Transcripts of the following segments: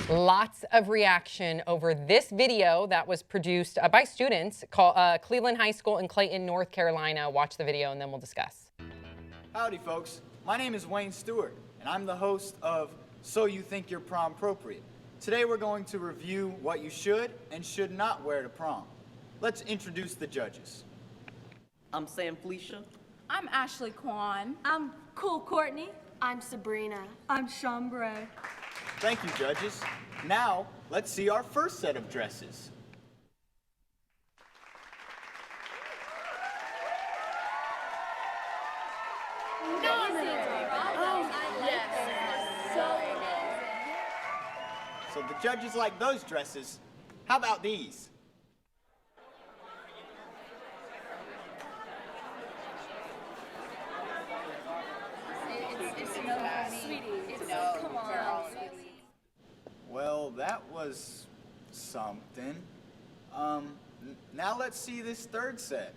Lots of reaction over this video that was produced by students called Cleveland High School in Clayton, North Carolina. Watch the video and then we'll discuss. Howdy, folks. My name is Wayne Stewart, and I'm the host of So You Think You're Prom Propriate. Today we're going to review what you should and should not wear to prom. Let's introduce the judges. I'm Sam Felicia. I'm Ashley Kwan. I'm Cool Courtney. I'm Sabrina. I'm Chambray. Thank you, judges. Now, let's see our first set of dresses. So the judges like those dresses. How about these? Well, that was something. Now let's see this third set.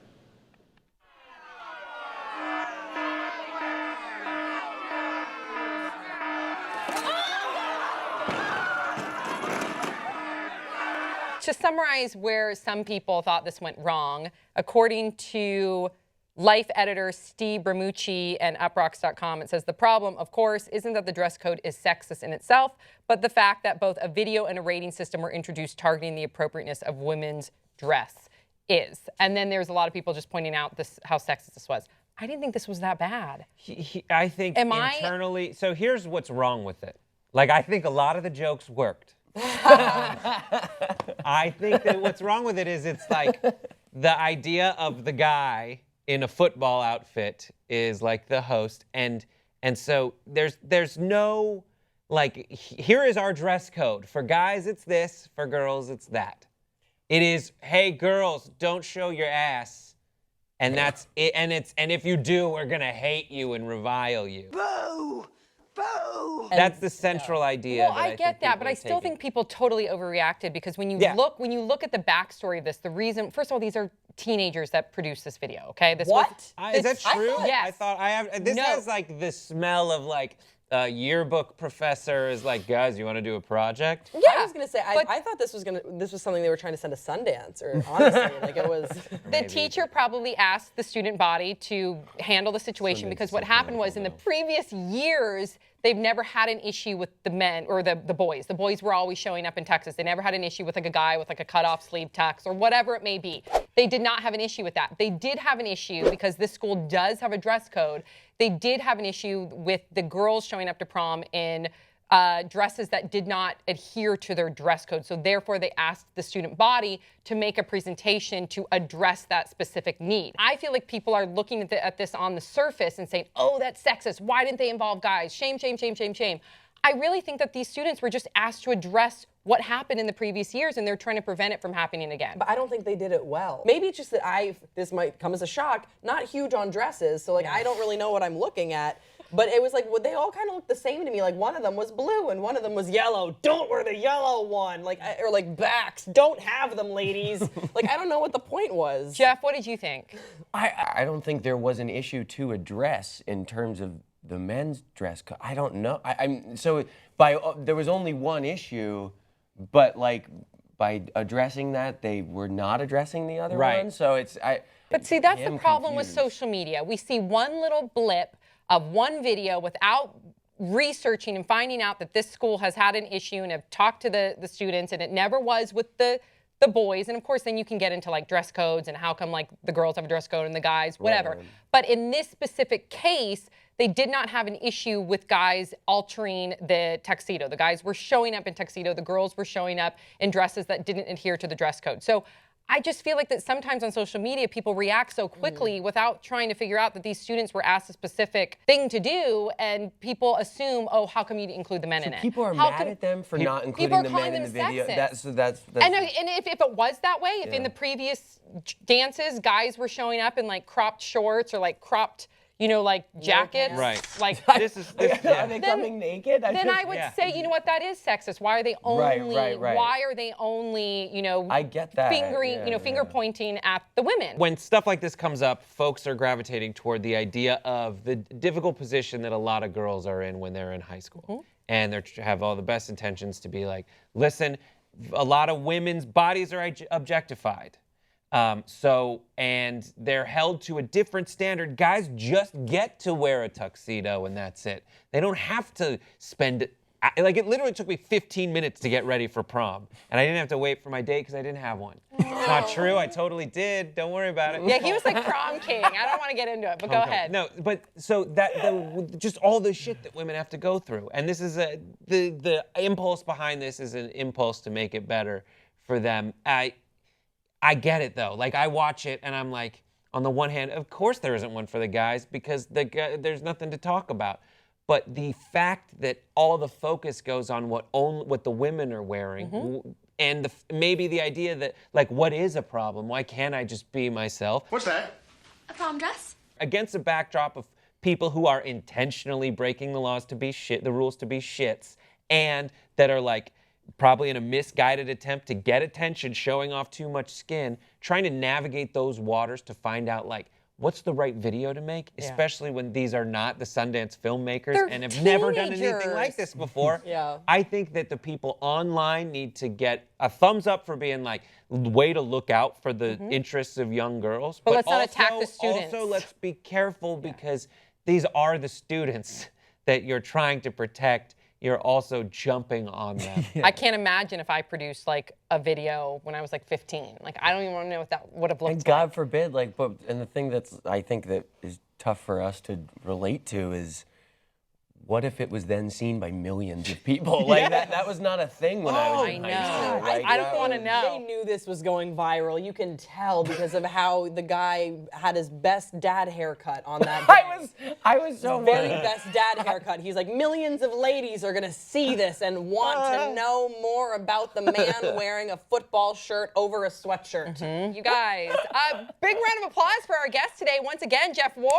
To summarize where some people thought this went wrong, according to Life editor Steve Bramucci and uprocks.com, it says the problem, of course, isn't that the dress code is sexist in itself, but the fact that both a video and a rating system were introduced targeting the appropriateness of women's dress is. And then there's a lot of people just pointing out this how sexist this was. I didn't think this was that bad. I think internally, so here's what's wrong with it. Like, I think a lot of the jokes worked. I think that what's wrong with it is it's like the idea of the guy in a football outfit is like the host, and so there's no, like, here is our dress code. For guys, it's this. For girls, it's that. It is, hey, girls, don't show your ass. And that's it. And if you do, we're going to hate you and revile you. Boo! Boo! That's the central idea. Well, I get that, but I still think people totally overreacted because when you look at the backstory of this, the reason, first of all, these are teenagers that produced this video, okay? Is that true? Yes. This has like the smell of like a yearbook professor is like, guys, you want to do a project? Yeah, I was gonna say, I thought this was something they were trying to send to Sundance, or honestly, like it was. The teacher probably asked the student body to handle the situation because what happened was in the previous years, they've never had an issue with the men or the boys. The boys were always showing up in Texas. They never had an issue with like a guy with like a cutoff sleeve tux or whatever it may be. They did not have an issue with that. They did have an issue because this school does have a dress code. They did have an issue with the girls showing up to prom in dresses that did not adhere to their dress code. So therefore, they asked the student body to make a presentation to address that specific need. I feel like people are looking at this on the surface and saying, oh, that's sexist. Why didn't they involve guys? Shame, shame, shame, shame, shame. I really think that these students were just asked to address what happened in the previous years, and they're trying to prevent it from happening again. But I don't think they did it well. Maybe it's just that this might come as a shock, not huge on dresses, so like I don't really know what I'm looking at. But it was like, they all kind of looked the same to me. Like one of them was blue and one of them was yellow. Don't wear the yellow one. Like, or like backs. Don't have them, ladies. Like, I don't know what the point was. Jeff, what did you think? I don't think there was an issue to address in terms of the men's dress code. I don't know. There was only one issue, but like by addressing that, they were not addressing the other one. So it's But see, that's the problem with social media. We see one little blip of one video without researching and finding out that this school has had an issue and have talked to the students, and it never was with the boys. And of course, then you can get into like dress codes and how come like the girls have a dress code and the guys, whatever. Right. But in this specific case, they did not have an issue with guys altering the tuxedo. The guys were showing up in tuxedo. The girls were showing up in dresses that didn't adhere to the dress code. So I just feel like that sometimes on social media, people react so quickly without trying to figure out that these students were asked a specific thing to do, and people assume, oh, how come you didn't include the men in it? People are mad at them for not including the men in the video. That's and if it was that way, if in the previous dances, guys were showing up in like cropped shorts or like cropped, like jackets. Right. Like Are they coming naked? I would say, you know what, that is sexist. Why are they only why are they only, I get that. Fingering, finger pointing at the women? When stuff like this comes up, folks are gravitating toward the idea of the difficult position that a lot of girls are in when they're in high school. and they have all the best intentions to be like, listen, a lot of women's bodies are objectified. And they're held to a different standard. Guys just get to wear a tuxedo and that's it. They don't have to spend, like it literally took me 15 minutes to get ready for prom. And I didn't have to wait for my date because I didn't have one. It's not true, I totally did. Don't worry about it. Yeah, he was like prom king. I don't want to get into it, but go ahead. No, but so just all the shit that women have to go through. And this is the impulse behind this is an impulse to make it better for them. I get it though. Like I watch it and I'm like, on the one hand, of course there isn't one for the guys because there's nothing to talk about. But the fact that all the focus goes on what the women are wearing, and maybe the idea that like, what is a problem? Why can't I just be myself? What's that? A prom dress? Against a backdrop of people who are intentionally breaking the laws to be the rules to be shits, and that are like probably in a misguided attempt to get attention, showing off too much skin, trying to navigate those waters to find out like, what's the right video to make, especially when these are not the Sundance filmmakers and have never done anything like this before. I think that the people online need to get a thumbs up for being like, way to look out for the interests of young girls. But let's not attack the students. Also, let's be careful because these are the students that you're trying to protect. You're also jumping on them. I can't imagine if I produced like a video when I was like 15. Like I don't even want to know what that would have looked And like. God forbid, like, and the thing that's I think that is tough for us to relate to is, what if it was then seen by millions of people? Like that was not a thing when I was in high school. Like, I don't want to know. They knew this was going viral. You can tell because of how the guy had his best dad haircut on that day. I was so Very worried. best dad haircut. He's like, millions of ladies are gonna see this and want to know more about the man wearing a football shirt over a sweatshirt. You guys, a big round of applause for our guest today. Once again, Jeff Ward.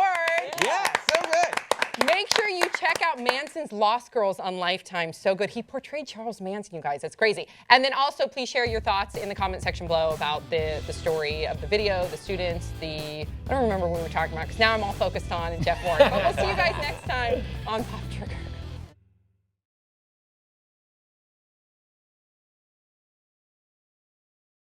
Yeah, so good. Make sure you check out Manson's Lost Girls on Lifetime. So good. He portrayed Charles Manson, you guys. It's crazy. And then also, please share your thoughts in the comment section below about the story of the video, the students, I don't remember what we were talking about because now I'm all focused on Jeff Ward. But we'll see you guys next time on Pop Trigger.